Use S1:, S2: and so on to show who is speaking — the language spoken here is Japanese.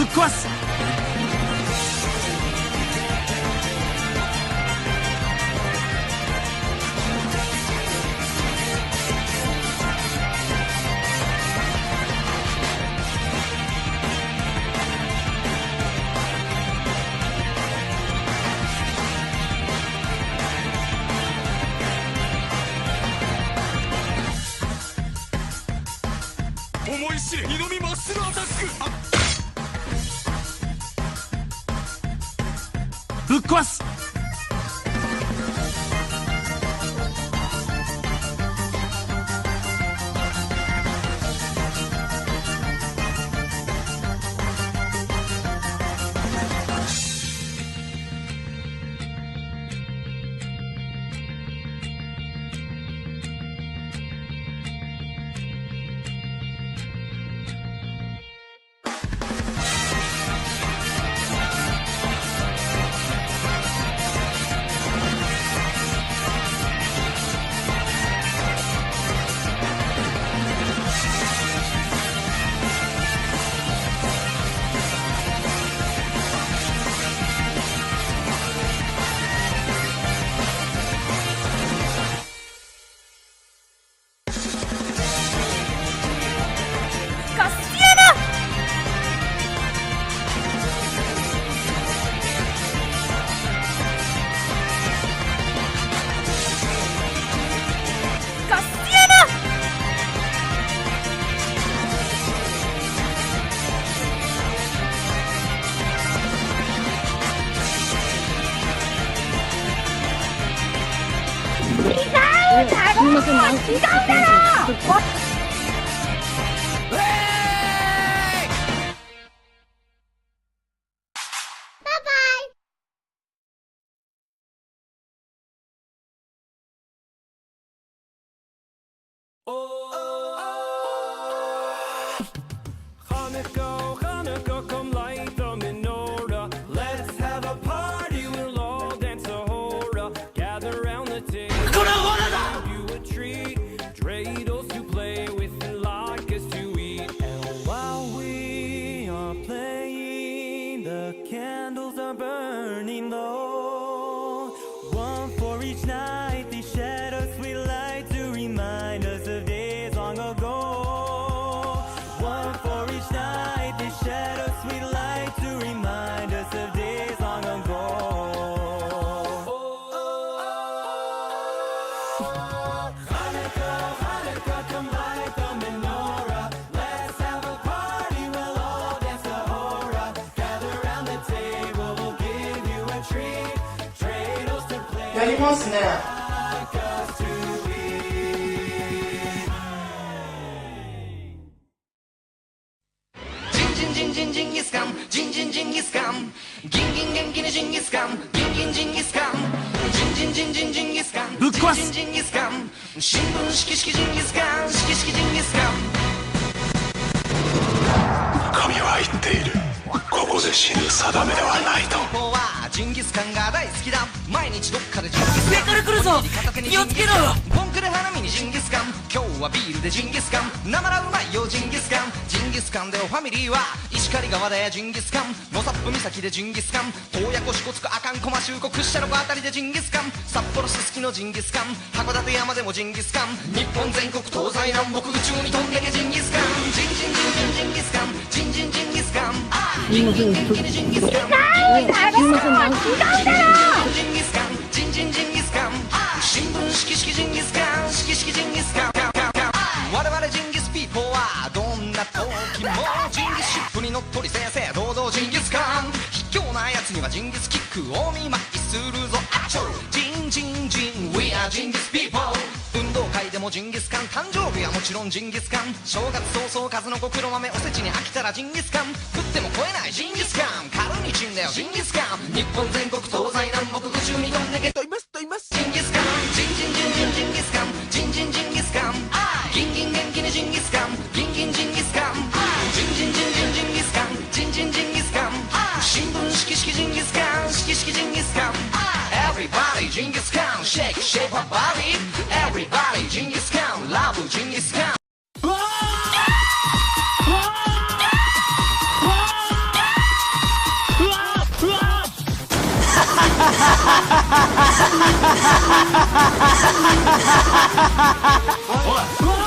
S1: ぶっ壊す。
S2: 思い知れ、二のみマッスルアタック。
S1: ぶっ壊す。
S3: 違うだろ。
S4: やりますね。
S5: ジンジンジンギスカン、ジンジンジンギスカン、ギンギン元気にジンギスカン、ギンギンジンギスカン、ジンジンジンジンジンギスカン、
S1: ぶっ壊す。
S5: ジンジンジンギスカン、新聞式式ジンギスカン、式式ジンギスカン。
S2: 神は言っている。ここで死ぬ定めではないと。
S5: ジンギスカンが大好きだ。毎日どっかでジンギスカン。
S1: 上から来るぞ。気をつけろ。
S5: ボンクで花見にジンギスカン。今日はビールでジンギスカン。なまらうまいよジンギスカン。ジンギスカンでおファミリーは石狩川でジンギスカン。野サップ岬でジンギスカン。洞爺湖支笏湖阿寒小間周湖屈斜路湖あたりでジンギスカン。札幌すすきのジンギスカン。函館山でもジンギスカン。日本全国東西南北宇宙に飛んでけジンギスカン。ジンジンジンジンジンギスカン。ジンジンジンギスカン。ジンジン元気にジンギスカン。
S3: 違うだろ。
S5: ジンギスカン、ジンジンジンギスカン。新聞式式ジンギスカン、式式ジンギスカン。我々ジンギスピーポーはどんな時もジンギスシップに乗っ取り正々堂々ジンギスカン。卑怯なやつにはジンギスキックを見舞いするぞ。あちょジンジンジン We are ジンギスピーポー。運動会でもジンギスカン、誕生日はもちろんジンギスカン。正月早々数の子黒豆おせちに飽きたらジンギスカン。食っても超えないジンギスカン、カルニチンだよジンギスカン。日本全国東西南北宇宙に飛んでけといますといます。ジンギスカン、ジンジンジンジンジンギスカン、ジンジンジンギスカン。ギンギン元気にジンギスカン、ギンギンジンギスカン。ジンジンジンジンジンギスカン、ジンジンジンギスカン。新聞式式ジンギスカン、式式ジンギスカン。Everybody ジンギスカン、Shake shake your body。Everybody ジンギスカン、Love ジンギスカン。
S1: おい